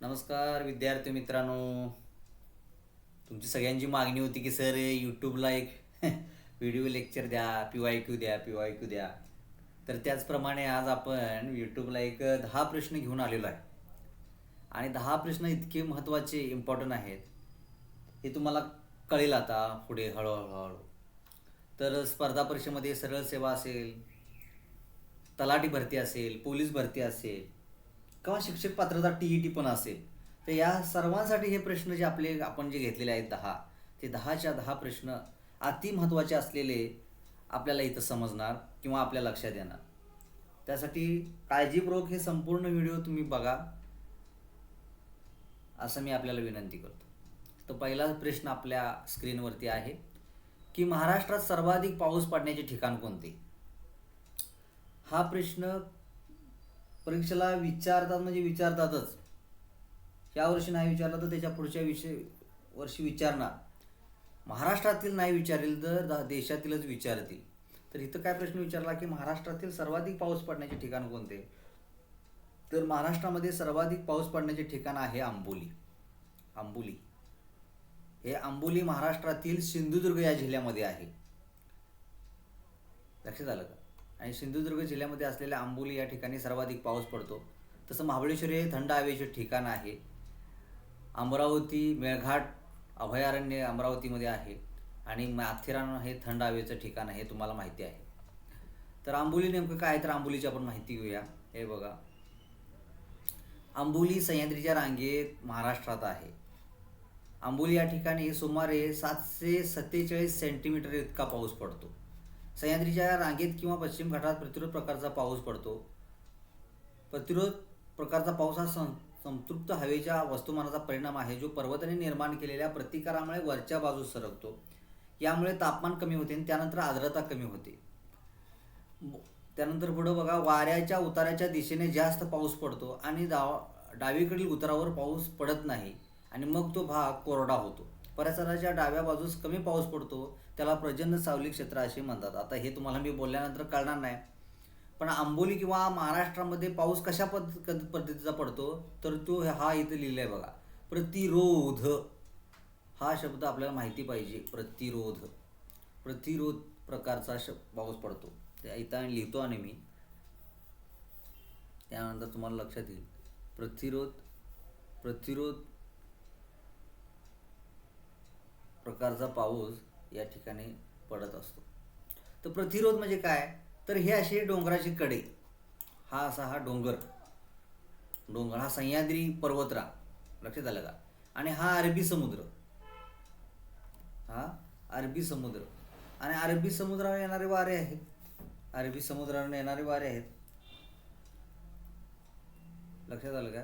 नमस्कार विद्यार्थी मित्रांनो. तुमची सगळ्यांची मागणी होती की सर यूट्यूबला एक व्हिडिओ लेक्चर द्या, PYQ द्या, PYQ द्या. तर त्याचप्रमाणे आज आपण यूट्यूबला एक 10 प्रश्न घेऊन आलेलो आहे. आणि 10 प्रश्न इतके महत्त्वाचे, इम्पॉर्टंट आहेत, हे तुम्हाला कळेल आता पुढे हळूहळू. तर स्पर्धा परीक्षेमध्ये सरळ सेवा असेल, तलाठी भरती असेल, पोलीस भरती असेल किंवा शिक्षक पात्रता TET पण असेल, तर या सर्वांसाठी हे प्रश्न जे आपण जे घेतलेले आहेत 10, ते 10च्या 10 प्रश्न अति महत्त्वाचे असलेले आपल्याला इथं समजणार किंवा आपल्या लक्षात येणार. त्यासाठी काळजीपूर्वक हे संपूर्ण व्हिडिओ तुम्ही बघा, असं मी आपल्याला विनंती करतो. तर पहिला प्रश्न आपल्या स्क्रीनवरती आहे की महाराष्ट्रात सर्वाधिक पाऊस पडण्याचे ठिकाण कोणते. हा प्रश्न परीक्षेला विचारतात, म्हणजे विचारतातच. या वर्षी नाही विचारला तर त्याच्या पुढच्या वर्षी विचारणार. महाराष्ट्रातील नाही विचारेल तर देशातीलच विचारतील. तर इथं काय प्रश्न विचारला की महाराष्ट्रातील सर्वाधिक पाऊस पडण्याचे ठिकाण कोणते. तर महाराष्ट्रामध्ये सर्वाधिक पाऊस पडण्याचे ठिकाण आहे आंबोली. आंबोली हे आंबोली महाराष्ट्रातील सिंधुदुर्ग या जिल्ह्यामध्ये आहे. लक्षात आलं का. आणि सिंधुदुर्ग जिल्ह्यामध्ये असलेल्या आंबोली या ठिकाणी सर्वाधिक पाऊस पडतो. तसं महाबळेश्वर हे थंड हवेचे ठिकाण आहे. अमरावती मेळघाट अभयारण्य अमरावतीमध्ये आहे आणि माथेरान हे थंड हवेचं ठिकाण आहे, तुम्हाला माहिती आहे. तर आंबोली नेमकं काय, तर आंबोलीची आपण माहिती घेऊया. हे बघा, आंबोली सह्याद्रीच्या रांगेत महाराष्ट्रात आहे. आंबोली या ठिकाणी सुमारे 747 सेंटीमीटर इतका पाऊस पडतो. सह्याद्रीच्या रांगेत किंवा पश्चिम घाटात प्रतिरोध प्रकारचा पाऊस पडतो. प्रतिरोध प्रकारचा पाऊस हा संतृप्त हवेच्या वस्तुमानाचा परिणाम आहे, जो पर्वताने निर्माण केलेल्या प्रतिकारामुळे वरच्या बाजूस सरकतो. यामुळे तापमान कमी होते आणि त्यानंतर आर्द्रता कमी होते. त्यानंतर पुढं बघा, वाऱ्याच्या उताराच्या दिशेने जास्त पाऊस पडतो आणि डावीकडील उतारावर पाऊस पडत नाही आणि मग तो भाग कोरडा होतो. परिसराच्या डाव्या बाजूस कमी पाऊस पडतो, त्याला प्रचंड सावली क्षेत्र असे म्हणतात. आता हे तुम्हाला मी बोलल्यानंतर कळणार नाही, पण आंबोली किंवा महाराष्ट्रामध्ये पाऊस कशा पद्धतीचा पडतो, तर तो हा इथं लिहिला आहे बघा, प्रतिरोध. हा शब्द आपल्याला माहिती पाहिजे. प्रतिरोध प्रकारचा पाऊस पडतो. इथं लिहितो आणि मी, त्यानंतर तुम्हाला लक्षात येईल. प्रतिरोध प्रकारचा पाऊस या ठिकाणी पडत असतो. तर प्रतिरोध म्हणजे काय, तर हे असे डोंगराचे कडे, हा डोंगर हा सह्याद्री पर्वतरांग, लक्षात आलं का. आणि हा अरबी समुद्र आणि अरबी समुद्रावर येणारे वारे आहेत. लक्षात आलं का.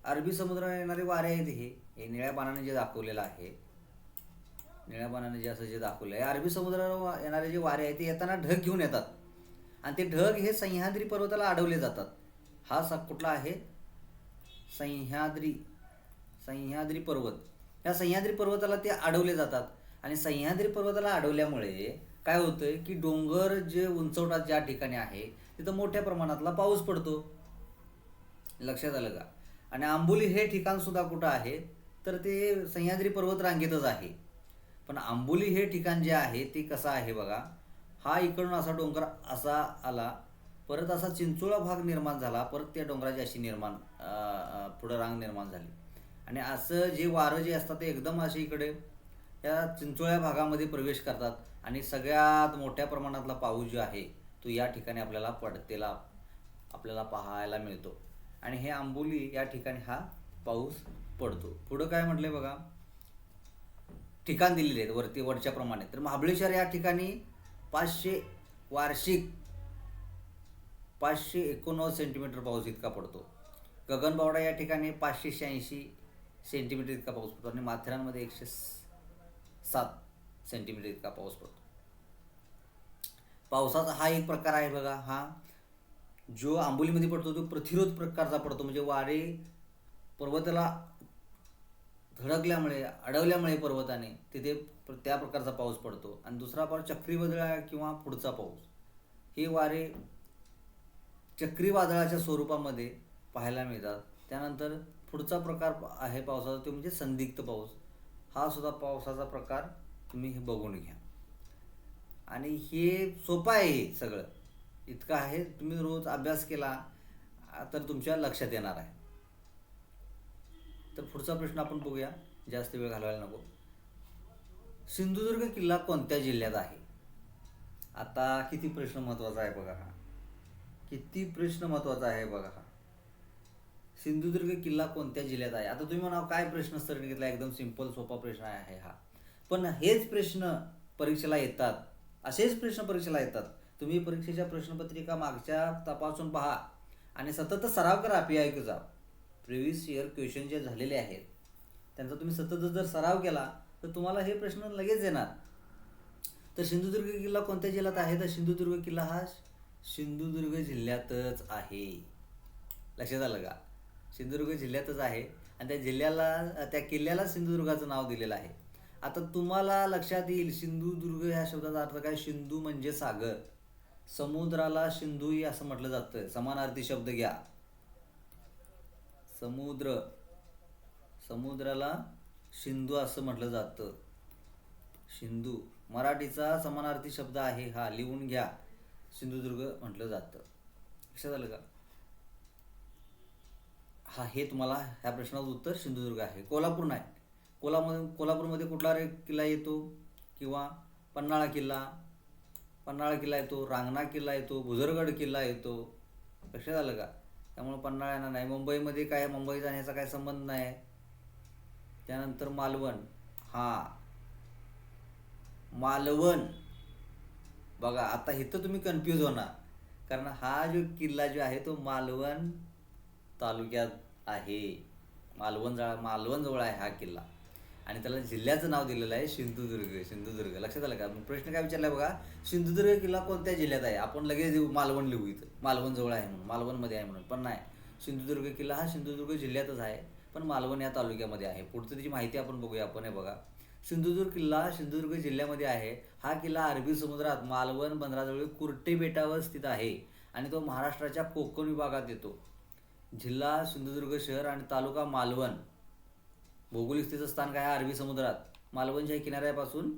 अरबी समुद्रावर येणारे वारे आहेत. हे निळ्या पानाने जे दाखवलेलं आहे, जे दाखवलं आहे, अरबी समुद्रावर येणारे जे वारे आहेत ते येताना ढग घेऊन येतात आणि ते ढग हे सह्याद्री पर्वताला अडवले जातात. हा कुठला आहे, सह्याद्री पर्वत. या सह्याद्री पर्वताला ते अडवले जातात आणि सह्याद्री पर्वताला अडवल्यामुळे काय होतंय की डोंगर जे उंचवटात ज्या ठिकाणी आहे तिथं मोठ्या प्रमाणातला पाऊस पडतो. लक्षात आलं का. आणि आंबोली हे ठिकाण सुद्धा कुठं आहे, तर ते सह्याद्री पर्वत रांगेतच आहे. पण आंबोली हे ठिकाण जे आहे ते कसं आहे बघा, हा इकडून असा डोंगर असा आला, परत असा चिंचोळा भाग निर्माण झाला, परत त्या डोंगराची अशी पुढं रांग निर्माण झाली. आणि असं जे वारं जे असतात ते एकदम असे इकडे या चिंचोळ्या भागामध्ये प्रवेश करतात आणि सगळ्यात मोठ्या प्रमाणातला पाऊस जो आहे तो या ठिकाणी आपल्याला पाहायला मिळतो. आणि हे आंबोली या ठिकाणी हा पाऊस पडतो. पुढं काय म्हटलंय बघा, ठिकाण दिलेले आहेत वरच्या प्रमाणे. तर महाबळेश्वर या ठिकाणी वार्षिक 589 सेंटीमीटर पाऊस इतका पडतो. गगनबावडा या ठिकाणी 586 सेंटीमीटर इतका पाऊस पडतो आणि माथेरानमध्ये 107 सेंटीमीटर इतका पाऊस पडतो. पावसाचा हा एक प्रकार आहे बघा. हा जो आंबोलीमध्ये पडतो तो प्रतिरोध प्रकारचा पडतो, म्हणजे वारे पर्वताला धडकल्यामुळे अडवल्यामुळे पर्वताने तिथे त्या प्रकारचा पाऊस पडतो. आणि दुसरा पाऊस चक्रीवादळ किंवा पुढचा पाऊस, हे वारे चक्रीवादळाच्या स्वरूपामध्ये पाहायला मिळतात. त्यानंतर पुढचा प्रकार आहे पावसाचा, तो म्हणजे संदिग्ध पाऊस. हा सुद्धा पावसाचा प्रकार तुम्ही हे बघून घ्या. आणि हे सोपं आहे, हे सगळं इतकं आहे, तुम्ही रोज अभ्यास केला तर तुमच्या लक्षात येणार आहे. तर पुढचा प्रश्न आपण बघूया, जास्त वेळ घालवायला नको. सिंधुदुर्ग किल्ला कोणत्या जिल्ह्यात आहे? आता किती प्रश्न महत्त्वाचा आहे बघा हा, किती प्रश्न महत्त्वाचा आहे बघा हा. सिंधुदुर्ग किल्ला कोणत्या जिल्ह्यात आहे? आता तुम्ही म्हणा काय प्रश्न सर घेतला, एकदम सिंपल सोपा प्रश्न आहे हा. पण हेच प्रश्न परीक्षेला येतात, असेच प्रश्न परीक्षेला येतात. तुम्ही परीक्षेच्या प्रश्नपत्रिका मागच्या तपासून पहा आणि सतत सराव करा. PIQ प्रिव्हियस इयर क्वेश्चन जे झालेले आहेत त्यांचा तुम्ही सतत जर सराव केला तर तुम्हाला हे प्रश्न लगेच येणार. तर सिंधुदुर्ग किल्ला कोणत्या जिल्ह्यात आहे? तर सिंधुदुर्ग किल्ला हा सिंधुदुर्ग जिल्ह्यातच आहे. लक्षात आलं का? सिंधुदुर्ग जिल्ह्यातच आहे आणि त्या जिल्ह्याला, त्या किल्ल्याला सिंधुदुर्गाचं नाव दिलेलं आहे. आता तुम्हाला लक्षात येईल सिंधुदुर्ग ह्या शब्दाचा अर्थ काय. सिंधू म्हणजे सागर, समुद्राला सिंधूही असं म्हटलं जातं. समानार्थी शब्द घ्या. समुद्र, समुद्राला सिंधू असं म्हटलं जातं. सिंधू मराठीचा समानार्थी शब्द आहे हा, लिहून घ्या. सिंधुदुर्ग म्हटलं जातं. लक्षात आलं का? हा, हे तुम्हाला ह्या प्रश्नाचं उत्तर सिंधुदुर्ग आहे. कोल्हापूर नाही. कोल्हापूरमध्ये कुठला किल्ला येतो? किंवा पन्हाळा किल्ला येतो, रांगणा किल्ला येतो, भुजरगड किल्ला येतो. लक्षात आलं का? त्यामुळे पन्हाळ्याला नाही. मुंबईमध्ये काय, मुंबई जाण्याचा काय संबंध नाही. त्यानंतर मालवण, मालवण बघा. आता इथं तुम्ही कन्फ्यूज होणार, कारण हा जो किल्ला जो आहे तो मालवण तालुक्यात आहे. मालवण जवळ आहे हा किल्ला आणि त्याला जिल्ह्याचं नाव दिलेलं आहे सिंधुदुर्ग. लक्षात आलं का? प्रश्न काय विचारलाय बघा, सिंधुदुर्ग किल्ला कोणत्या जिल्ह्यात आहे? आपण लगेच मालवण लिहू, इथं मालवण जवळ आहे म्हणून, मालवणमध्ये आहे म्हणून. पण नाही, सिंधुदुर्ग किल्ला हा सिंधुदुर्ग जिल्ह्यातच आहे, पण मालवण या तालुक्यामध्ये आहे. पुढचं त्याची माहिती आपण बघूया. आपण हे बघा, सिंधुदुर्ग किल्ला सिंधुदुर्ग जिल्ह्यामध्ये आहे. हा किल्ला अरबी समुद्रात मालवण बंदराजवळ कुर्टे बेटावर स्थित आहे आणि तो महाराष्ट्राच्या कोकण विभागात येतो. जिल्हा सिंधुदुर्ग शहर आणि तालुका मालवण. भौगोलिक स्थितीचं स्थान काय आहे? अरबी समुद्रात. मालवणच्या किनाऱ्यापासून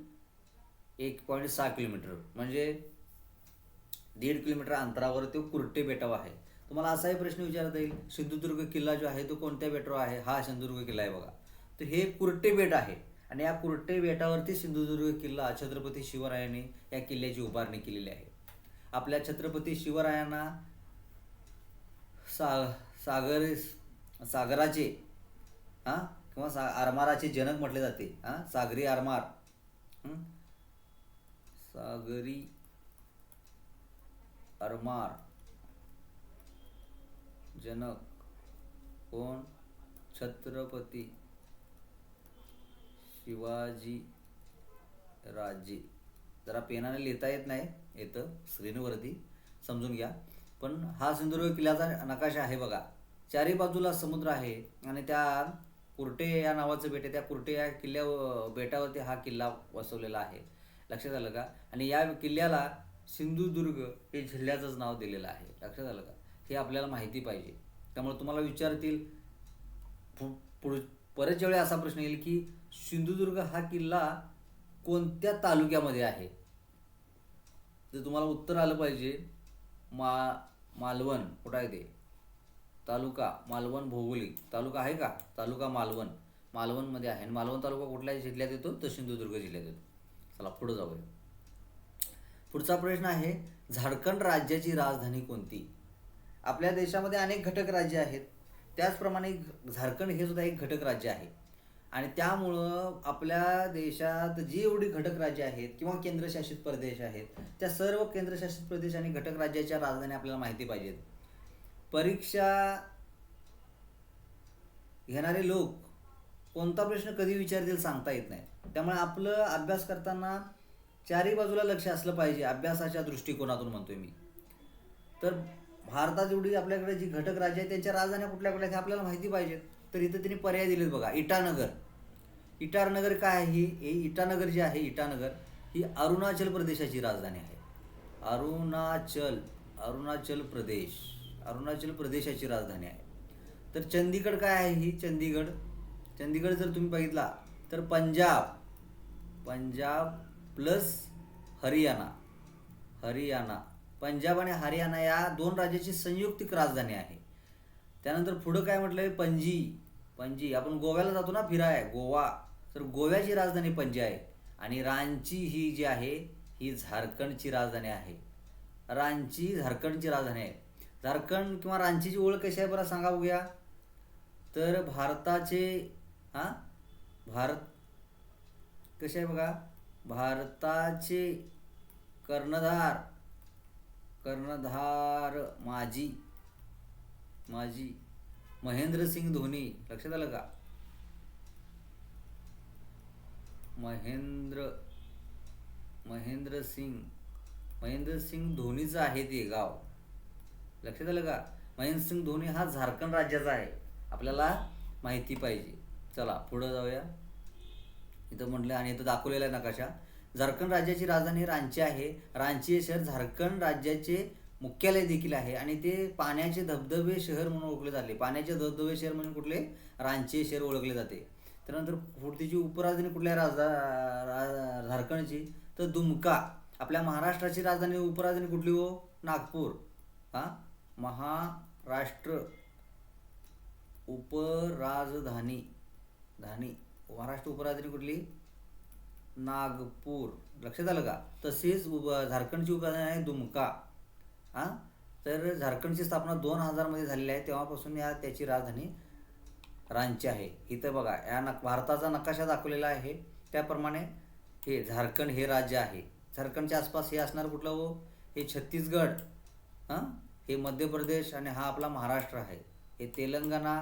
1.6 किलोमीटर म्हणजे 1.5 किलोमीटर अंतरावर तो कुर्टे बेटावर आहे. तुम्हाला असाही प्रश्न विचारता येईल, सिंधुदुर्ग किल्ला जो आहे तो कोणत्या बेटावर आहे? हा सिंधुदुर्ग किल्ला आहे बघा. तर हे कुर्टे बेट आहे आणि या कुर्टे बेटावरती सिंधुदुर्ग किल्ला छत्रपती शिवरायांनी या किल्ल्याची उभारणी केलेली आहे. आपल्या छत्रपती शिवरायांना सागराचे किंवा आरमाराचे जनक म्हटले जाते. सागरी आरमार, सागरी आरमार जनक कोण? छत्रपती शिवाजी राजे. जरा पेनाने लिहिता येत नाही, येतं स्क्रीनवरती, समजून घ्या. पण हा सिंधुदुर्ग किल्ल्याचा नकाशा आहे बघा. चारी बाजूला समुद्र आहे आणि त्या कुर्टे या नावाचं बेट आहे, त्या कुर्टे या बेटावरती हा किल्ला वसवलेला आहे. लक्षात आलं का? आणि या किल्ल्याला सिंधुदुर्ग हे जिल्ह्याचंच नाव दिलेलं आहे. लक्षात आलं का? हे आपल्याला माहिती पाहिजे. त्यामुळे तुम्हाला विचारतील बरेच वेळा असा प्रश्न येईल की सिंधुदुर्ग हा किल्ला कोणत्या तालुक्यामध्ये आहे? जर तुम्हाला उत्तर आलं पाहिजे, मालवण कुठं आहे ते? तालुका मालवण. भौगोलिक तालुका आहे का? तालुका मालवणमध्ये आहे. आणि मालवण तालुका कुठल्या जिल्ह्यात येतो? तर सिंधुदुर्ग जिल्ह्यात येतो. चला पुढे जाऊया. पुढचा प्रश्न आहे, झारखंड राज्याची राजधानी कोणती? आपल्या देशामध्ये अनेक घटक राज्य आहेत, त्याचप्रमाणे झारखंड हे सुद्धा एक घटक राज्य आहे. आणि त्यामुळं आपल्या देशात जी एवढी घटक राज्य आहेत किंवा केंद्रशासित प्रदेश आहेत, त्या सर्व केंद्रशासित प्रदेश आणि घटक राज्याच्या राजधानी आपल्याला माहिती पाहिजेत. परीक्षा घेणारे लोक कोणता प्रश्न कधी विचारतील सांगता येत नाही. त्यामुळे आपलं अभ्यास करताना चारही बाजूला लक्ष असलं पाहिजे, अभ्यासाच्या दृष्टिकोनातून म्हणतोय मी. तर भारतात एवढी आपल्याकडे जी घटक राज्य आहेत त्यांच्या राजधान्या कुठल्या कुठल्या हे आपल्याला माहिती पाहिजेत. तर इथं त्यांनी पर्याय दिलेत बघा. इटानगर काय आहे? ही इटानगर जी आहे, इटानगर ही अरुणाचल प्रदेशाची राजधानी आहे. अरुणाचल प्रदेश. अरुणाचल प्रदेशाची राजधानी आहे. तर चंदीगड काय आहे? ही चंदीगड जर तुम्ही बघितला तर पंजाब प्लस हरियाणा पंजाब आणि हरियाणा या दोन राज्याची संयुक्तिक राजधानी आहे. त्यानंतर पुढं काय म्हटलंय? पणजी. आपण गोव्याला जातो ना फिराय, गोवा, तर गोव्याची राजधानी पणजी आहे. आणि रांची ही जी आहे ही झारखंडची राजधानी आहे. रांची झारखंडची राजधानी आहे. झारखंड किंवा रांचीची ओळख कशी आहे बरं सांगा बघूया. तर भारताचे हां भारत कसे आहे बघा, भारताचे कर्णधार कर्णधार माजी महेंद्रसिंग धोनी. लक्षात आलं का? महेंद्रसिंग धोनीचं आहे ते गाव. लक्षात आलं का? महेंद्रसिंग धोनी हा झारखंड राज्याचा आहे. आपल्याला माहिती पाहिजे. चला पुढं जाऊया. इथं म्हटलं आणि इथं दाखवलेला आहे नकाशा. झारखंड राज्याची राजधानी रांची आहे. रांची हे शहर झारखंड राज्याचे मुख्यालय देखील आहे आणि ते पाण्याचे धबधबे शहर म्हणून ओळखले जाते. पाण्याचे धबधबे शहर म्हणून कुठले? रांची शहर ओळखले जाते. त्यानंतर पुढची उपराजधानी कुठल्या झारखंडची? तर दुमका. आपल्या महाराष्ट्राची राजधानी उपराजधानी कुठली हो? नागपूर. महाराष्ट्र उपराजधानी महाराष्ट्र उपराजधानी कुठली? नागपूर. लक्षात आलं का? तसेच झारखंडची उपराजधानी आहे दुमका. तर झारखंडची स्थापना 2000 मध्ये झालेली आहे. तेव्हापासून त्याची राजधानी रांची आहे. इथं बघा भारताचा नकाशा दाखवलेला आहे. त्याप्रमाणे हे झारखंड हे राज्य आहे. झारखंडच्या आसपास हे असणार कुठलं हो? हे छत्तीसगड, हे मध्य प्रदेश आणि हा आपला महाराष्ट्र आहे. हे तेलंगणा,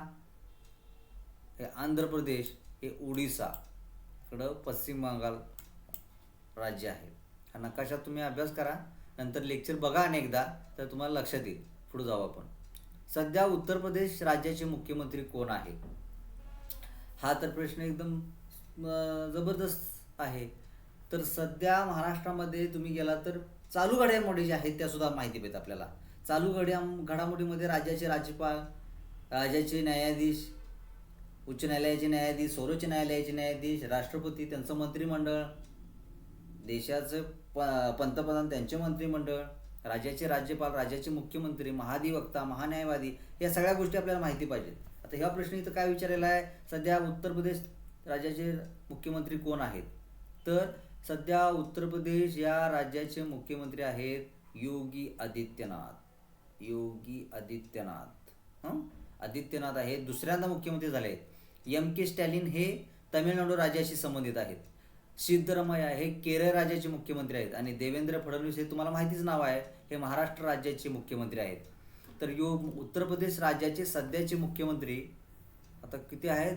हे आंध्र प्रदेश, हे उडीसा, इकडं पश्चिम बंगाल राज्य आहे. हा नकाशा तुम्ही अभ्यास करा, नंतर लेक्चर बघा अनेकदा, तर तुम्हाला लक्षात येईल. पुढे जाऊ आपण. सध्या उत्तर प्रदेश राज्याचे मुख्यमंत्री कोण आहे? हा तर प्रश्न एकदम जबरदस्त आहे. तर सध्या महाराष्ट्रामध्ये तुम्ही गेला तर चालू घडामोडी ज्या आहेत त्या सुद्धा माहिती पाहिजे आपल्याला. चालू घडामोडीमध्ये राज्याचे राज्यपाल, राज्याचे न्यायाधीश, उच्च न्यायालयाचे न्यायाधीश, सर्वोच्च न्यायालयाचे न्यायाधीश, राष्ट्रपती त्यांचं मंत्रिमंडळ, देशाचे पंतप्रधान त्यांचे मंत्रिमंडळ, राज्याचे राज्यपाल, राज्याचे मुख्यमंत्री, महाधिवक्ता, महान्यायवादी, या सगळ्या गोष्टी आपल्याला माहिती पाहिजेत. आता ह्या प्रश्न इथं काय विचारलेला आहे? सध्या उत्तर प्रदेश राज्याचे मुख्यमंत्री कोण आहेत? तर सध्या उत्तर प्रदेश या राज्याचे मुख्यमंत्री आहेत योगी आदित्यनाथ आहेत. दुसऱ्यांदा मुख्यमंत्री झाले आहेत. M.K. स्टॅलिन हे तमिळनाडू राज्याशी संबंधित आहेत. सिद्धरामय्या हे केरळ राज्याचे मुख्यमंत्री आहेत आणि देवेंद्र फडणवीस हे तुम्हाला माहितीच नाव आहे, हे महाराष्ट्र राज्याचे मुख्यमंत्री आहेत. तर उत्तर प्रदेश राज्याचे सध्याचे मुख्यमंत्री आता किती आहे?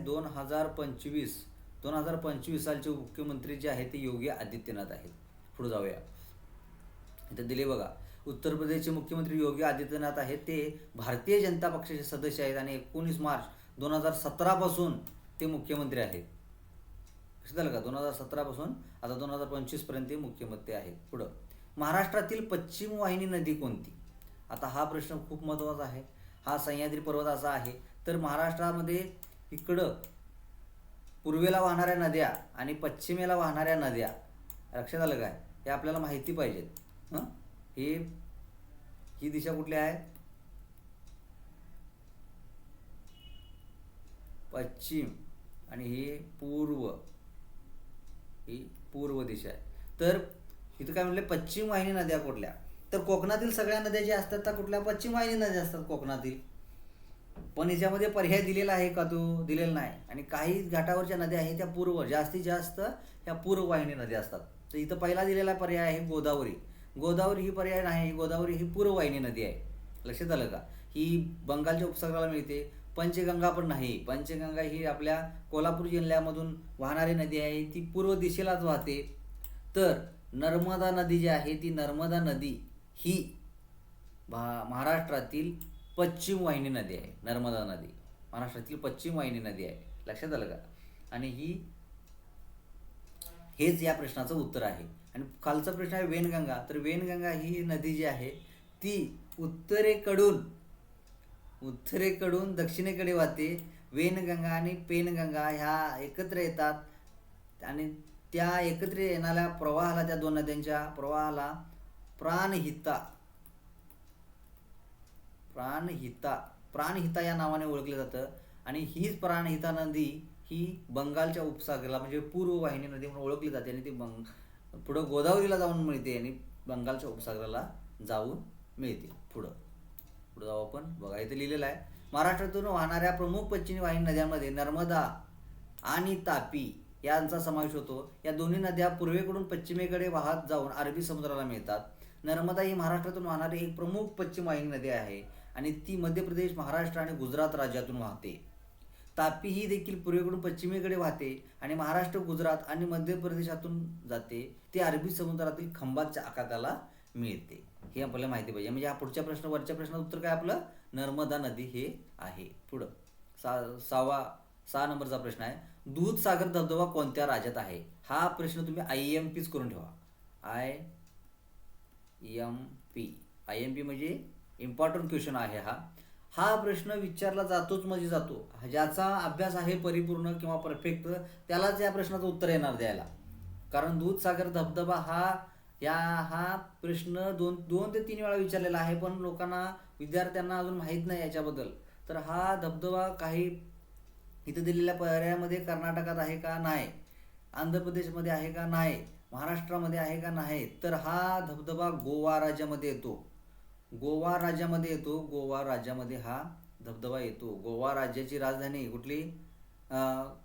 2025 सालचे मुख्यमंत्री जे आहेत ते योगी आदित्यनाथ आहेत. पुढे जाऊया. इथं दिले बघा, उत्तर प्रदेशचे मुख्यमंत्री योगी आदित्यनाथ आहेत. ते भारतीय जनता पक्षाचे सदस्य आहेत आणि 19 मार्च 2017 पासून ते मुख्यमंत्री आहेत. लक्षात आलं का? 2017 पासून आता 2025 पर्यंत ते मुख्यमंत्री आहेत. पुढं, महाराष्ट्रातील पश्चिम वाहिनी नदी कोणती? आता हा प्रश्न खूप महत्त्वाचा आहे. हा सह्याद्री पर्वताचा आहे. तर महाराष्ट्रामध्ये इकडं पूर्वेला वाहणाऱ्या नद्या आणि पश्चिमेला वाहणाऱ्या नद्या, लक्षात आलं काय? हे आपल्याला माहिती पाहिजेत. ही दिशा कुठली आहे? पश्चिम. आणि ही पूर्व दिशा आहे. तर इथं काय म्हणले? पश्चिम वाहिनी नद्या कुठल्या? तर कोकणातील सगळ्या नद्या ज्या असतात त्या कुठल्या? पश्चिम वाहिनी नद्या असतात कोकणातील. पण याच्यामध्ये पर्याय दिलेला आहे का? तो दिलेला नाही. आणि काही घाटावरच्या नद्या आहेत त्या पूर्व, जास्तीत जास्त ह्या पूर्व वाहिनी नद्या असतात. तर इथं पहिला दिलेला पर्याय आहे गोदावरी ही पर्याय नाही. गोदावरी ही पूर्व वाहिनी नदी आहे. लक्षात आलं का? ही बंगालच्या उपसागराला मिळते. पंचगंगा पण नाही. पंचगंगा ही आपल्या कोल्हापूर जिल्ह्यामधून वाहणारी नदी आहे, ती पूर्व दिशेलाच वाहते. तर नर्मदा नदी जी आहे ती नर्मदा नदी ही महाराष्ट्रातील पश्चिम वाहिनी नदी आहे. नर्मदा नदी महाराष्ट्रातील पश्चिम वाहिनी नदी आहे. लक्षात आलं का? आणि हेच या प्रश्नाचं उत्तर आहे. आणि खालचा प्रश्न आहे वेनगंगा. तर वेनगंगा ही नदी जी आहे ती उत्तरेकडून उत्तरेकडून दक्षिणेकडे वाहते. वेनगंगा आणि पेनगंगा ह्या एकत्र येतात आणि त्या एकत्र येणाऱ्या प्रवाहाला, त्या दोन नद्यांच्या प्रवाहाला प्राणहिता प्राणहिता प्राणहिता या नावाने ओळखलं जातं. आणि हीच प्राणहिता नदी ही बंगालच्या उपसागराला म्हणजे पूर्व वाहिनी नदी म्हणून ओळखली जाते आणि ती पुढं गोदावरीला जाऊन मिळते आणि बंगालच्या उपसागराला जाऊन मिळते. पुढं जाऊ आपण बघा, इथे लिहिलेलं आहे महाराष्ट्रातून वाहणाऱ्या प्रमुख पश्चिमी वाहिनी नद्यांमध्ये नर्मदा आणि तापी यांचा समावेश होतो. या दोन्ही नद्या पूर्वेकडून पश्चिमेकडे वाहत जाऊन अरबी समुद्राला मिळतात. नर्मदा ही महाराष्ट्रातून वाहणारी एक प्रमुख पश्चिम वाहिनी नदी आहे आणि ती मध्य प्रदेश, महाराष्ट्र आणि गुजरात राज्यातून वाहते. तापी ही देखील पूर्वेकडून पश्चिमेकडे वाहते आणि महाराष्ट्र, गुजरात आणि मध्य प्रदेशातून जाते. ती अरबी समुद्रातील खंबातच्या आखाताला मिळते. हे आपल्याला माहिती पाहिजे. म्हणजे हा पुढच्या प्रश्न, वरच्या प्रश्नाचं उत्तर काय आपलं नर्मदा नदी हे आहे. पुढं 6 नंबरचा प्रश्न आहे, दूधसागर धबधबा कोणत्या राज्यात आहे? हा प्रश्न तुम्ही IMPच करून ठेवा. IMP म्हणजे इम्पॉर्टंट क्वेश्चन आहे हा प्रश्न विचारला जातोच म्हणजे जातो. ज्याचा अभ्यास आहे परिपूर्ण किंवा परफेक्ट त्यालाच या प्रश्नाचं उत्तर येणार द्यायला. कारण दूधसागर धबधबा हा प्रश्न 2 ते 3 वेळा विचारलेला आहे, पण लोकांना, विद्यार्थ्यांना अजून माहीत नाही याच्याबद्दल. तर हा धबधबा काही इथं दिलेल्या पर्यायामध्ये कर्नाटकात आहे का? नाही. आंध्र प्रदेशमध्ये आहे का? नाही. महाराष्ट्रामध्ये आहे का? नाही. तर हा धबधबा गोवा राज्यामध्ये येतो. गोवा राज्यामध्ये हा धबधबा येतो. गोवा राज्याची राजधानी कुठली?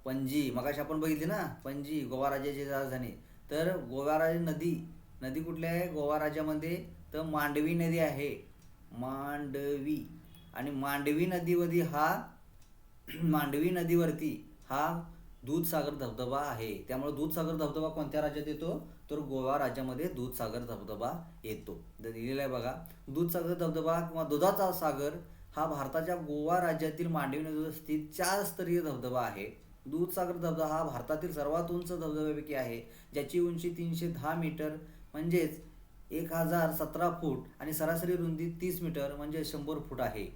पणजी. मगाशी आपण बघितली ना, पणजी गोवा राज्याची राजधानी. तर गोवा राज्य नदी कुठली आहे गोवा राज्यामध्ये? तर मांडवी नदी आहे. मांडवी. आणि मांडवी नदीवरती हा दूधसागर धबधबा आहे. त्यामुळे दूधसागर धबधबा कोणत्या राज्यात येतो? तर गोवा राज्यामध्ये दूधसागर धबधबा येतो. दिलेलं आहे बघा. दूधसागर धबधबा किंवा दुधाचा सागर हा भारताच्या गोवा राज्यातील मांडवी नदीवर स्थित 4 स्तरीय धबधबा आहे. दूधसागर धबधबा हा भारतातील सर्वात उंच धबधब्यापैकी आहे, ज्याची उंची 310 मीटर म्हणजेच 1017 फूट आणि सरासरी रुंदी 30 मीटर म्हणजे 100 फूट आहे.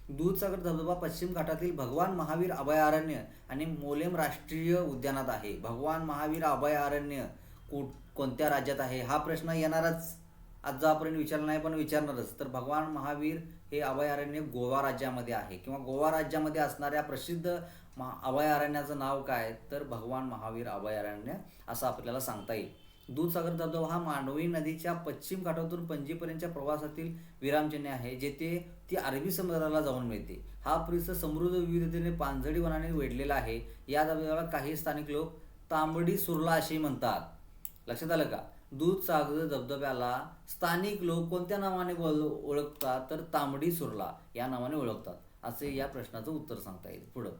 दूधसागर धबधबा पश्चिम घाटातील भगवान महावीर अभयारण्य आणि मोलेम राष्ट्रीय उद्यानात आहे. भगवान महावीर अभयारण्य कोणत्या राज्यात आहे? हा प्रश्न येणारच. आज जोपर्यंत विचारला नाही पण विचारणारच. तर भगवान महावीर हे अभयारण्य गोवा राज्यामध्ये आहे किंवा गोवा राज्यामध्ये असणाऱ्या प्रसिद्ध अभयारण्याचं नाव काय? तर भगवान महावीर अभयारण्य असं आपल्याला सांगता येईल. दूधसागर धबधबा हा मांडवी नदीच्या पश्चिम घाटातून पणजीपर्यंतच्या प्रवासातील विरामचिन्ह आहे, जेथे ती अरबी समुद्राला जाऊन मिळते. हा परिसर समृद्ध विविधतेने पानझडी वनाने वेढलेला आहे. या धबधब्याला काही स्थानिक लोक तांबडी सुर्ला असे म्हणतात. लक्षात आलं का? दूधसागर धबधब्याला स्थानिक लोक कोणत्या नावाने ओळखतात? तर तांबडी सुर्ला या नावाने ओळखतात. असे या प्रश्नाचं उत्तर सांगता येईल. पुढं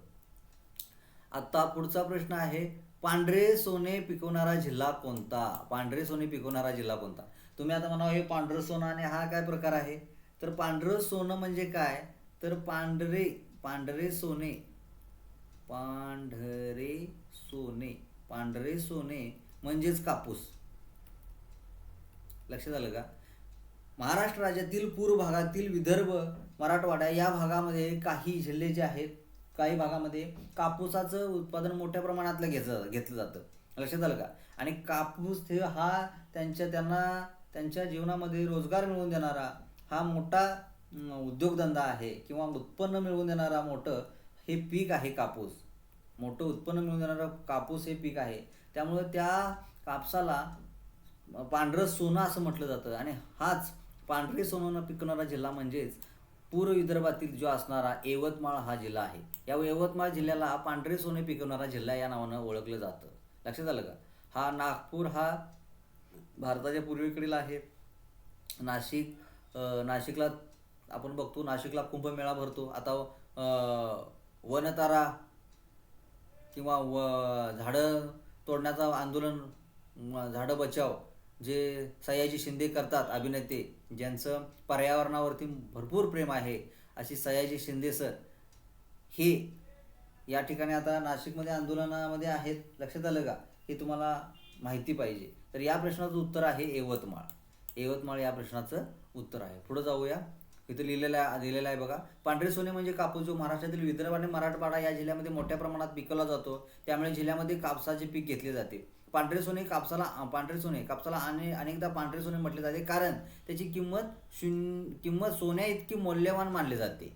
आता पुढचा प्रश्न आहे, पांढरे सोने पिकवणारा जिल्हा कोणता? पांढरे सोने पिकवणारा जिल्हा कोणता? तुम्ही आता म्हणावं हे पांढरं सोनं आणि हा काय प्रकार आहे? तर पांढरं सोनं म्हणजे काय? तर पांढरे सोने म्हणजेच कापूस. लक्षात आलं का? महाराष्ट्र राज्यातील पूर्व भागातील विदर्भ, मराठवाडा या भागामध्ये काही जिल्हे जे आहेत, काही भागामध्ये कापूसाचं उत्पादन मोठ्या प्रमाणात घेतलं जातं. लक्षात आलं का? आणि कापूस हे हा त्यांच्या जीवनामध्ये रोजगार मिळवून देणारा हा मोठा उद्योगधंदा आहे किंवा उत्पन्न मिळवून देणारा मोठं हे पीक आहे कापूस. मोठं उत्पन्न मिळवून देणारा कापूस हे पीक आहे. त्यामुळे त्या कापसाला पांढरं सोनं असं म्हटलं जातं. आणि हाच पांढरे सोनं पिकवणारा जिल्हा म्हणजेच पूर्व विदर्भातील जो असणारा यवतमाळ हा जिल्हा आहे. या यवतमाळ जिल्ह्याला पांढरे सोने पिकवणारा जिल्हा या नावानं ओळखलं जातं. लक्षात आलं का? हा नागपूर हा भारताच्या पूर्वेकडील आहे. नाशिकला आपण बघतो, नाशिकला कुंभमेळा भरतो. आता वनतारा किंवा झाडं तोडण्याचं आंदोलन, झाडं बचाव जे सयाजी शिंदे करतात, अभिनेते ज्यांचं पर्यावरणावरती भरपूर प्रेम आहे, अशी सयाजी शिंदे सर हे या ठिकाणी आता नाशिकमध्ये आंदोलनामध्ये आहेत. लक्षात आलं का? हे तुम्हाला माहिती पाहिजे. तर या प्रश्नाचं उत्तर आहे यवतमाळ. यवतमाळ या प्रश्नाचं उत्तर आहे. पुढे जाऊया. इथं दिलेलं आहे बघा. पांढरे सोने म्हणजे कापूस, जो महाराष्ट्रातील विदर्भ आणि मराठवाडा या जिल्ह्यामध्ये मोठ्या प्रमाणात पिकवला जातो. त्यामुळे जिल्ह्यामध्ये कापसाचे पीक घेतले जाते. पांढरे सोने कापसाला आणि अनेकदा पांढरे सोने म्हटले जाते, कारण त्याची किंमत सोन्या इतकी मौल्यवान मानली जाते.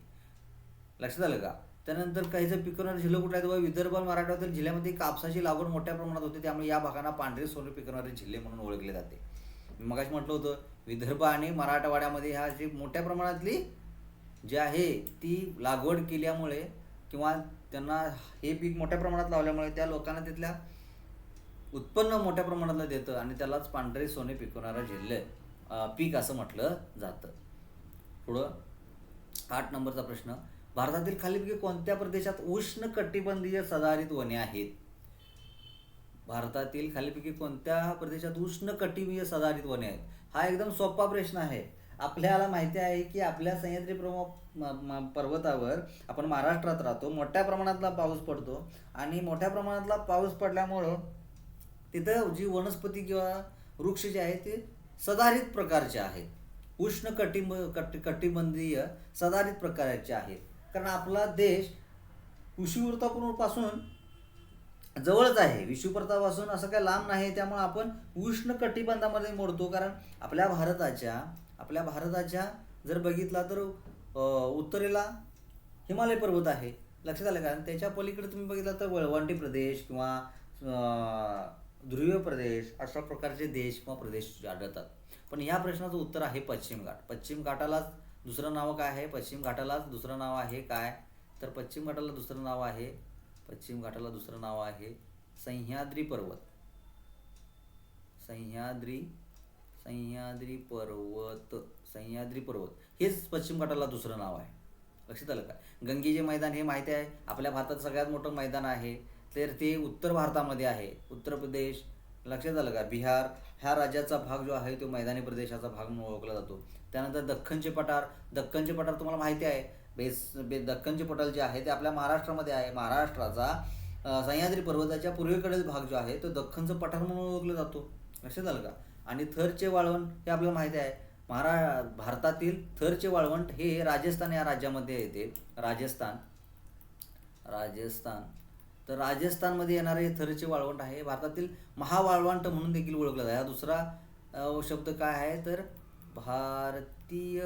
लक्षात आलं का? त्यानंतर काही जर पिकवणारे जिल्हे कुठले आहेत? विदर्भ आणि मराठवाड्यातील जिल्ह्यामध्ये कापसाची लागवड मोठ्या प्रमाणात होते. त्यामुळे या भागांना पांढरे सोने पिकवणारे जिल्हे म्हणून ओळखले जाते. मगाशी म्हटलं होतं, विदर्भ आणि मराठवाड्यामध्ये ह्या जी मोठ्या प्रमाणातली जी आहे ती लागवड केल्यामुळे किंवा त्यांना हे पीक मोठ्या प्रमाणात लावल्यामुळे त्या लोकांना तिथल्या उत्पन्न मोठ्या प्रमाणातलं देतं आणि त्यालाच पांढरे सोने पिकवणारा जिल्हे पीक असं म्हटलं जातं. पुढं 8 नंबरचा प्रश्न. भारतातील खालीलपैकी कोणत्या प्रदेशात उष्ण कटिबंधीय सदाहरित वने आहेत? भारतातील खालीलपैकी कोणत्या प्रदेशात उष्ण कटिबंधीय सदाहरित वने आहेत? हा एकदम सोपा प्रश्न आहे. आपल्याला माहिती आहे की आपल्या सह्याद्री पर्वतावर, आपण महाराष्ट्रात राहतो, मोठ्या प्रमाणातला पाऊस पडतो आणि मोठ्या प्रमाणातला पाऊस पडल्यामुळं तिथं जी वनस्पती किंवा वृक्ष जे आहेत ते सदाहरित प्रकारचे आहेत. उष्ण कटिबंधीय सदाहरित प्रकारचे आहेत. कारण आपला देश विषुववृत्तापासून जवळच आहे, विषुववृत्तापासून असं काही लांब नाही. त्यामुळे आपण उष्ण कटिबंधामध्ये मोडतो. कारण आपल्या भारताच्या जर बघितला तर उत्तरेला हिमालय पर्वत आहे. लक्षात आलं का? आणि त्याच्या पलीकडे तुम्ही बघितला तर वळवंटी प्रदेश किंवा ध्रुवीय प्रदेश अशा प्रकारचे देश किंवा प्रदेश आढळतात. पण या प्रश्नाचं उत्तर आहे पश्चिम घाट. पश्चिम घाटालाच दुसरं नाव काय आहे? पश्चिम घाटालाच दुसरं नाव आहे काय? तर पश्चिम घाटाला दुसरं नाव आहे सह्याद्री पर्वत. सह्याद्री पर्वत हेच पश्चिम घाटाला दुसरं नाव आहे. लक्षात आलं का? गंगेचे मैदान हे माहिती आहे, आपल्या भारतात सगळ्यात मोठं मैदान आहे. तर ते उत्तर भारतामध्ये आहे. उत्तर प्रदेश, लक्षात आलं का, बिहार ह्या राज्याचा भाग जो आहे तो मैदानी प्रदेशाचा भाग म्हणून ओळखला जातो. त्यानंतर दख्खनचे पठार तुम्हाला माहिती आहे. दख्खनचे पठार जे आहे ते आपल्या महाराष्ट्रामध्ये आहे. महाराष्ट्राचा सह्याद्री पर्वताच्या पूर्वेकडील भाग जो आहे तो दख्खनचं पठार म्हणून ओळखला जातो. लक्षात आलं का? आणि थरचे वाळवंट हे आपल्याला माहिती आहे. भारतातील थरचे वाळवंट हे राजस्थान या राज्यामध्ये येते. राजस्थान तर राजस्थानमध्ये येणारे हे थरचे वाळवंट आहे. भारतातील महावाळवंट म्हणून देखील ओळखलं जातं. हा दुसरा शब्द काय आहे तर भारतीय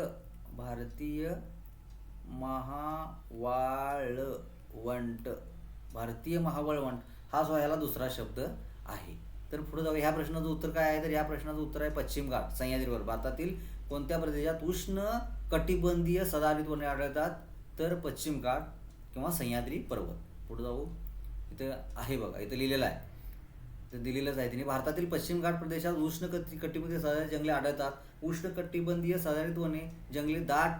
महावाळवंट हा जो ह्याला दुसरा शब्द आहे. तर पुढे जाऊया. ह्या प्रश्नाचं उत्तर काय आहे? तर या प्रश्नाचं उत्तर आहे पश्चिम घाट. सह्याद्रीवर भारतातील कोणत्या प्रदेशात उष्ण कटिबंधीय सदाहरित वने आढळतात? तर पश्चिम घाट किंवा सह्याद्री पर्वत. पुढे जाऊ. इथं आहे बघा, इथं लिहिलेलं आहे, तर दिलेलंच आहे तिने. भारतातील पश्चिम घाट प्रदेशात उष्ण कटिबंधीय सदाहरित जंगले आढळतात. उष्ण कटिबंधीय सदाहरित वने जंगले दाट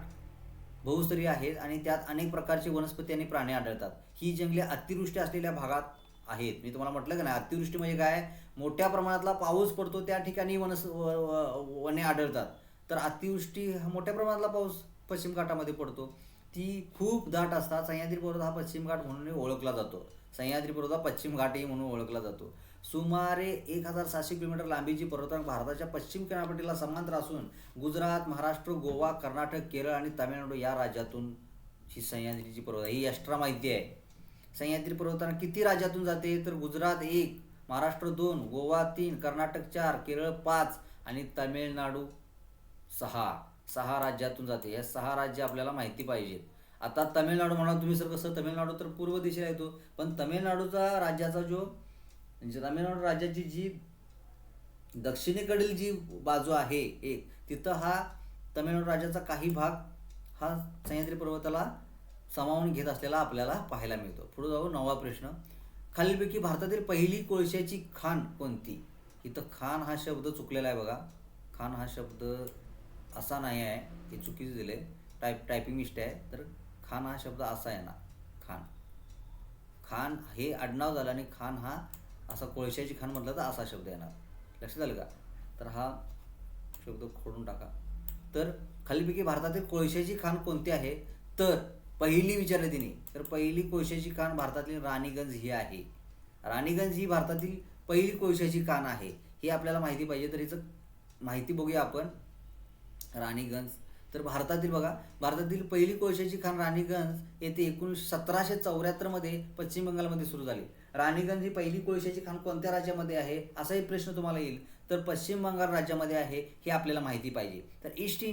बहुस्तरीय आहेत आणि त्यात अनेक प्रकारचे वनस्पती आणि प्राणी आढळतात. ही जंगले अतिवृष्टी असलेल्या भागात आहेत. मी तुम्हाला म्हटलं का नाही, अतिवृष्टी म्हणजे काय? मोठ्या प्रमाणातला पाऊस पडतो त्या ठिकाणी वने आढळतात. तर अतिवृष्टी मोठ्या प्रमाणातला पाऊस पश्चिम घाटामध्ये पडतो. ती खूप दाट असतात. सह्याद्री पर्वत हा पश्चिम घाट म्हणून ओळखला जातो. सह्याद्री पर्वत हा पश्चिम घाटही म्हणून ओळखला जातो. सुमारे 1700 किलोमीटर लांबीची पर्वतरांग भारताच्या पश्चिम किनारपट्टीला समांतर असून गुजरात, महाराष्ट्र, गोवा, कर्नाटक, केरळ आणि तामिळनाडू या राज्यातून ही सह्याद्रीची पर्वत ही एक्स्ट्रा माहिती आहे. सह्याद्री पर्वतरांग किती राज्यातून जाते? तर गुजरात 1, महाराष्ट्र 2, गोवा 3, कर्नाटक 4, केरळ 5 आणि तामिळनाडू 6 राज्यातून जाते. या 6 राज्य आपल्याला माहिती पाहिजेत. आता तामिळनाडू म्हणा तुम्ही सर, कसं तामिळनाडू तर पूर्व दिशेला येतो, पण तामिळनाडूचा राज्याचा जो म्हणजे तामिळनाडू राज्याची जी दक्षिणेकडील जी बाजू आहे एक, तिथं हा तामिळनाडू राज्याचा काही भाग हा सह्याद्री पर्वताला सामावून घेत असलेला आपल्याला पाहायला मिळतो. पुढे जाऊ. 9वा प्रश्न. खालीलपैकी भारतातील पहिली कोळशाची खाण कोणती? इथं खाण हा शब्द चुकलेला आहे बघा. खाण हा शब्द असा नाही आहे, हे चुकीचं दिले, टायपिंग मिस्टेक आहे. तर खान हा शब्द असा आहे ना, खान हे आडनाव झालं आणि खान हा असा कोळशाची खाण म्हटलं तर असा शब्द येणार. लक्षात आलं का? तर हा शब्द खोडून टाका. तर खालीलपैकी भारतातील कोळशाची खाण कोणती आहे? तर पहिली विचारली तिने, तर पहिली कोळशाची खाण भारतातील राणीगंज ही आहे. राणीगंज ही भारतातील पहिली कोळशाची खाण आहे. ही आपल्याला माहिती पाहिजे. तर हिचं माहिती बघूया आपण. राणीगंज, तर भारतातील बघा, भारतातील पहिली कोळशाची खाण राणीगंज येथे 1774 मध्ये पश्चिम बंगालमध्ये सुरू झाली. राणीगंज ही पहिली कोळशाची खाण कोणत्या राज्यामध्ये आहे असाही प्रश्न तुम्हाला येईल. तर पश्चिम बंगाल राज्यामध्ये आहे, हे आपल्याला माहिती पाहिजे. तर ईस्ट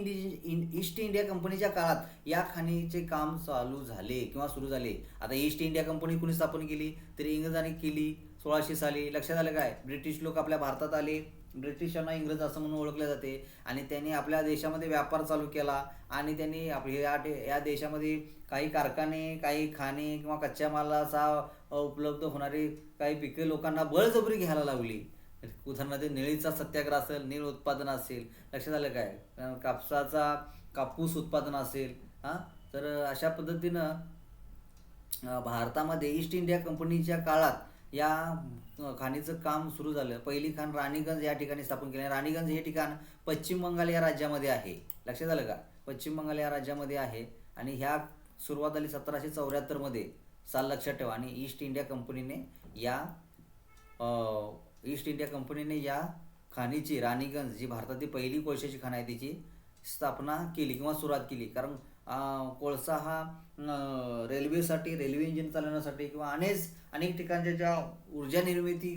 इंडिया कंपनीच्या काळात या खाणीचे काम चालू झाले किंवा सुरू झाले. आता ईस्ट इंडिया कंपनी कुणी स्थापन केली, तर इंग्रजांनी केली 1600 साली. लक्षात आलं काय? ब्रिटिश लोक आपल्या भारतात आले, ब्रिटिशांना इंग्रज असं म्हणून ओळखले जाते, आणि त्यांनी आपल्या देशामध्ये व्यापार चालू केला, आणि त्यांनी या देशामध्ये काही कारखाने, काही खाणे किंवा कच्च्या मालाचा उपलब्ध होणारी काही पिके लोकांना बळजबरी घ्यायला लावली. उदाहरणार्थ निळीचा सत्याग्रह असेल, नीळ उत्पादन असेल, लक्षात आलं काय? कापूस उत्पादन असेल. हां, तर अशा पद्धतीनं भारतामध्ये ईस्ट इंडिया कंपनीच्या काळात या खाणीचं काम सुरू झालं. पहिली खाण राणीगंज या ठिकाणी स्थापन केली. राणीगंज हे ठिकाण पश्चिम बंगाल या राज्यामध्ये आहे. लक्षात आलं का? पश्चिम बंगाल या राज्यामध्ये आहे, आणि ह्या सुरुवात झाली 1774 मध्ये, साल लक्षात ठेवा. आणि ईस्ट इंडिया कंपनीने या खाणीची, राणीगंज जी भारतातील पहिली कोळशाची खाण आहे, तिची स्थापना केली किंवा सुरुवात केली. कारण कोळसा हा रेल्वेसाठी, रेल्वे इंजिन चालवण्यासाठी किंवा अनेक ठिकाणच्या ज्या ऊर्जा निर्मिती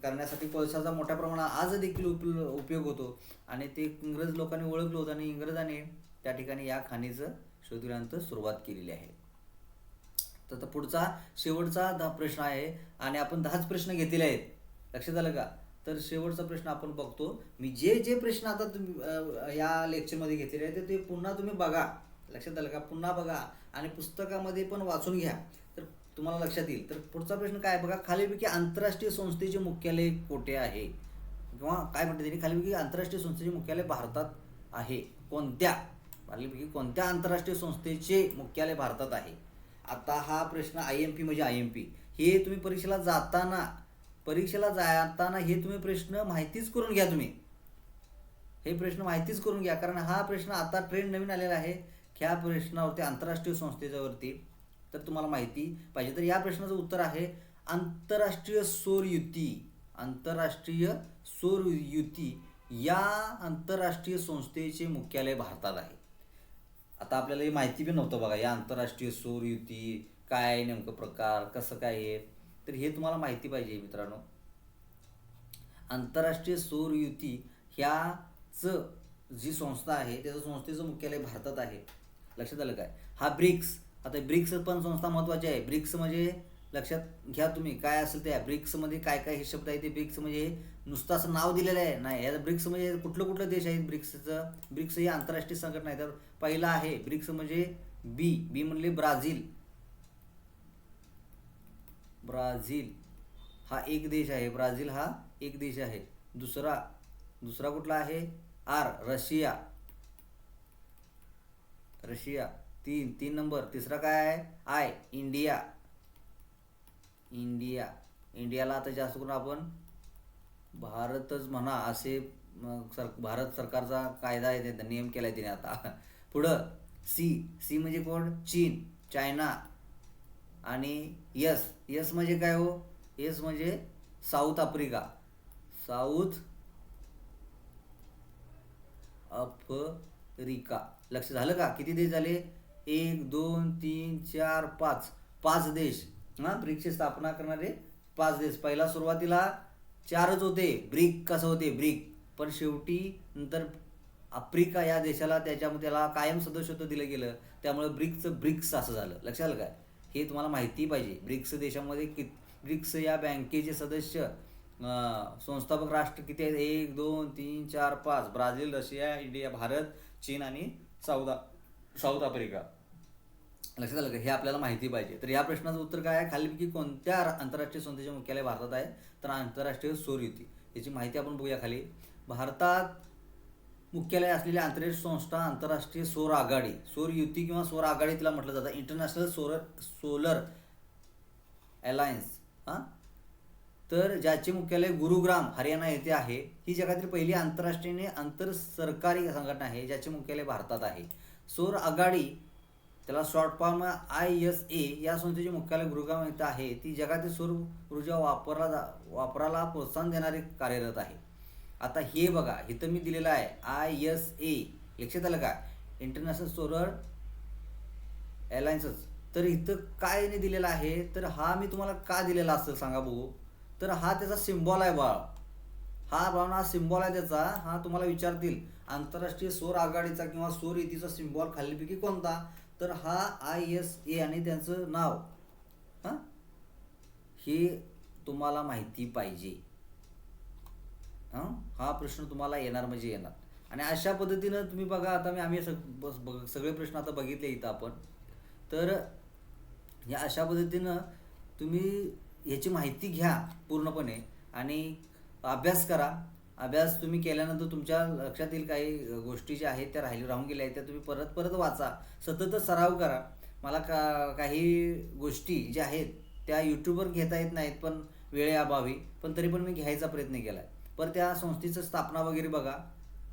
करण्यासाठी कोळशाचा मोठ्या प्रमाणात आज देखील उपयोग होतो. आणि ते इंग्रज लोकांनी ओळखलं होतं, आणि इंग्रजांनी त्या ठिकाणी या खाणीचं शोध घेण्यानंतर सुरुवात केलेली आहे. तर पुढचा शेवटचा प्रश्न आहे, आणि आपण 10च प्रश्न घेतलेले आहेत. लक्षात आलं का? तर शेवटचा प्रश्न आपण बघतो. मी जे प्रश्न आता तुम्ही या लेक्चरमध्ये घेतलेले आहेत ते पुन्हा तुम्ही बघा. लक्षात आलं का? पुन्हा बघा, आणि पुस्तकामध्ये पण वाचून घ्या, तर तुम्हाला लक्षात येईल. तर पुढचा प्रश्न काय बघा, खालीलपैकी आंतरराष्ट्रीय संस्थेचे मुख्यालय कोठे आहे, किंवा काय म्हणते त्यांनी, खालीलपैकी आंतरराष्ट्रीय संस्थेचे मुख्यालय भारतात आहे. खालीलपैकी कोणत्या आंतरराष्ट्रीय संस्थेचे मुख्यालय भारतात आहे? आता हा प्रश्न IMP म्हणजे IMP, हे तुम्ही परीक्षेला जाताना हे तुम्ही प्रश्न माहितीच करून घ्या. हे प्रश्न माहितीच करून घ्या, कारण हा प्रश्न आता ट्रेंड नवीन आलेला आहे ह्या प्रश्नावरती, आंतरराष्ट्रीय संस्थेच्यावरती. तर तुम्हाला माहिती पाहिजे. तर या प्रश्नाचं उत्तर आहे आंतरराष्ट्रीय सौर युती या आंतरराष्ट्रीय संस्थेचे मुख्यालय भारतात आहे. आता आपल्याला ही माहिती पण नव्हतं बघा, या आंतरराष्ट्रीय सौर युती काय, नेमकं प्रकार कसं काय आहे, तर हे तुम्हाला माहिती पाहिजे मित्रांनो. आंतरराष्ट्रीय सौर युती ह्याचं जी संस्था आहे, त्याचं संस्थेचं मुख्यालय भारतात आहे. लक्षात आलं काय? हा ब्रिक्स, आता ब्रिक्स पण संस्था महत्त्वाची आहे. ब्रिक्स म्हणजे लक्षात घ्या तुम्ही, काय असेल त्या ब्रिक्समध्ये काय काय हे शब्द आहे. ते ब्रिक्स म्हणजे नुसतं असं नाव दिलेलं आहे नाही, या ब्रिक्स म्हणजे कुठलं देश आहेत ब्रिक्सचं. ब्रिक्स ही आंतरराष्ट्रीय संघटना आहे. तर पहिला आहे ब्रिक्स म्हणजे बी म्हणले ब्राझील हा एक देश आहे. ब्राझील हा एक देश आहे. दुसरा कुठला आहे? रशिया. तीन नंबर. तिसरा काय आहे? इंडियाला आता जास्त करून आपण भारतच म्हणा, असे भारत सरकारचा कायदा आहे, ते नियम केलाय तिने आता. पुढं सी म्हणजे कोण? चायना. आणि यस म्हणजे काय हो? यस म्हणजे साऊथ आफ्रिका. लक्ष झालं का? किती देश झाले? 1 2 3 4 5 देश. ब्रिक्सची स्थापना करणारे 5 देश. पहिला सुरुवातीला 4च होते. ब्रिक कसं होते? पण शेवटी नंतर आफ्रिका या देशाला त्याला कायम सदस्यत्व दिलं गेलं, त्यामुळे ब्रिक्स असं झालं. लक्षात आलं काय? हे तुम्हाला माहिती पाहिजे. ब्रिक्स देशामध्ये ब्रिक्स या बँकेचे सदस्य संस्थापक राष्ट्र किती आहेत? 1 2 3 4 5. ब्राझील, रशिया, इंडिया, भारत, चीन आणि साऊथ आफ्रिका. लक्षात आलं का? हे आपल्याला माहिती पाहिजे. तर या प्रश्नाचं उत्तर काय आहे? खालीलपैकी कोणत्या आंतरराष्ट्रीय संस्थेचे मुख्यालय भारतात आहे? तर आंतरराष्ट्रीय सौर युती. याची माहिती आपण बघूया खाली. भारतात मुख्यालय असलेली आंतरराष्ट्रीय संस्था आंतरराष्ट्रीय सौर आघाडी, सौर युती किंवा सौर आघाडी तिला म्हटलं जातं. International solar alliance. तर ज्याचे मुख्यालय गुरुग्राम हरियाणा येथे आहे. ही जगातील पहिली आंतरराष्ट्रीय आंतरसरकारी संघटना आहे ज्याचे मुख्यालय भारतात आहे. सौर आघाडी, त्याला शॉर्ट फॉर्म ISA, या संस्थेचे मुख्यालय गुरुग्राम येथे आहे. ती जगातील सौर ऊर्जा वापराला प्रोत्साहन देणारे कार्यरत आहे. आता हे बघा, इथं मी दिलेलं आहे ISA. लक्षात आलं का? इंटरनॅशनल सोलर अलायन्सच. तर इथं काय नाही दिलेलं आहे, तर हा मी तुम्हाला का दिलेला असेल सांगा बघू. तर हा त्याचा सिम्बॉल आहे बाळ. हा बाळ हा सिम्बॉल आहे त्याचा. हा तुम्हाला विचारतील आंतरराष्ट्रीय सौर आघाडीचा किंवा सौर युतीचा सिम्बॉल खालीलपैकी कोणता, तर हा ISA आणि त्यांचं नाव. हां, हे तुम्हाला माहिती पाहिजे. हां, हा प्रश्न तुम्हाला येणार म्हणजे येणार. आणि अशा पद्धतीनं तुम्ही बघा, आता आम्ही सगळे प्रश्न आता बघितले इथं आपण. तर या अशा पद्धतीनं तुम्ही याची माहिती घ्या पूर्णपणे आणि अभ्यास करा. अभ्यास तुम्ही केल्यानंतर तुमच्या लक्षात येईल काही गोष्टी ज्या आहेत त्या राहून गेल्या आहेत त्या तुम्ही परत परत वाचा, सतत सराव करा. मला काही गोष्टी ज्या आहेत त्या यूट्यूबवर घेता येत नाहीत पण वेळेअभावी, पण तरी पण मी घ्यायचा प्रयत्न केला आहे. पण त्या संस्थेचं स्थापना वगैरे बघा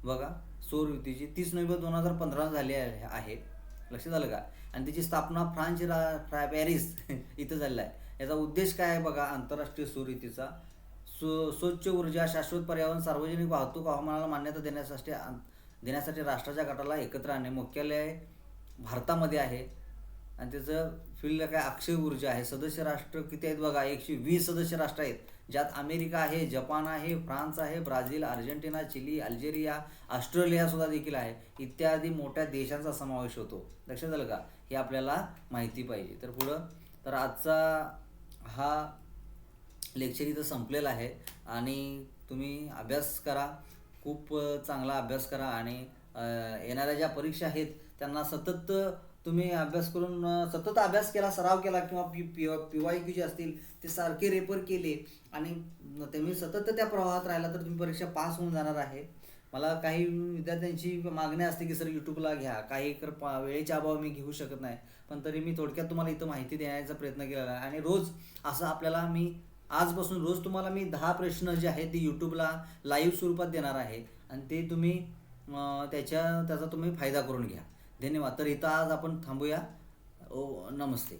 बघा सौर युतीची 30 नोव्हेंबर 2015 झाली आहे. लक्षात आलं का. आणि त्याची स्थापना पॅरिस इथं झालेला आहे. याचा उद्देश काय आहे बघा, आंतरराष्ट्रीय सौर युतीचा स्वच्छ ऊर्जा, शाश्वत पर्यावरण, सार्वजनिक वाहतूक, हवामानाला मान्यता देण्यासाठी राष्ट्राच्या गटाला एकत्र आणणे. मुख्यालय भारतामध्ये आहे आणि त्याचं फील्ड काय अक्षय ऊर्जा आहे. सदस्य राष्ट्र किती आहेत बघा, 120 सदस्य राष्ट्र आहेत, ज्यात अमेरिका आहे, जपान आहे, फ्रान्स आहे, Brazil, Argentina, Chile, Algeria, Australia सुद्धा देखील आहे, इत्यादी मोठ्या देशांचा समावेश होतो. लक्षात आलं का. हे आपल्याला माहिती पाहिजे. तर पुढं तर आजचा हा लेक्चर इथं संपलेला आहे आणि तुम्ही अभ्यास करा, खूप चांगला अभ्यास करा आणि येणाऱ्या ज्या परीक्षा आहेत त्यांना सतत तुम्ही अभ्यास करून सतत अभ्यास केला, सराव केला किंवा PYQ जे असतील ते सारखे रेफर केले आणि तुम्ही सतत त्या प्रवाहात राहिला तर तुम्ही परीक्षा पास होऊन जाणार आहे. मला काही विद्यार्थ्यांची मागणी असते की सर यूट्यूबला घ्या, काही तर वेळेच्या अभाव मी घेऊ शकत नाही, पण तरी मी थोडक्यात तुम्हाला इथं माहिती देण्याचा प्रयत्न केलेला आहे. आणि रोज असं आपल्याला मी आजपासून रोज तुम्हाला मी 10 प्रश्न जे आहेत ते यूट्यूबला लाईव्ह स्वरूपात देणार आहे आणि ते तुम्ही त्याचा तुम्ही फायदा करून घ्या. धन्यवाद. तर इथं आज आपण थांबूया. नमस्ते.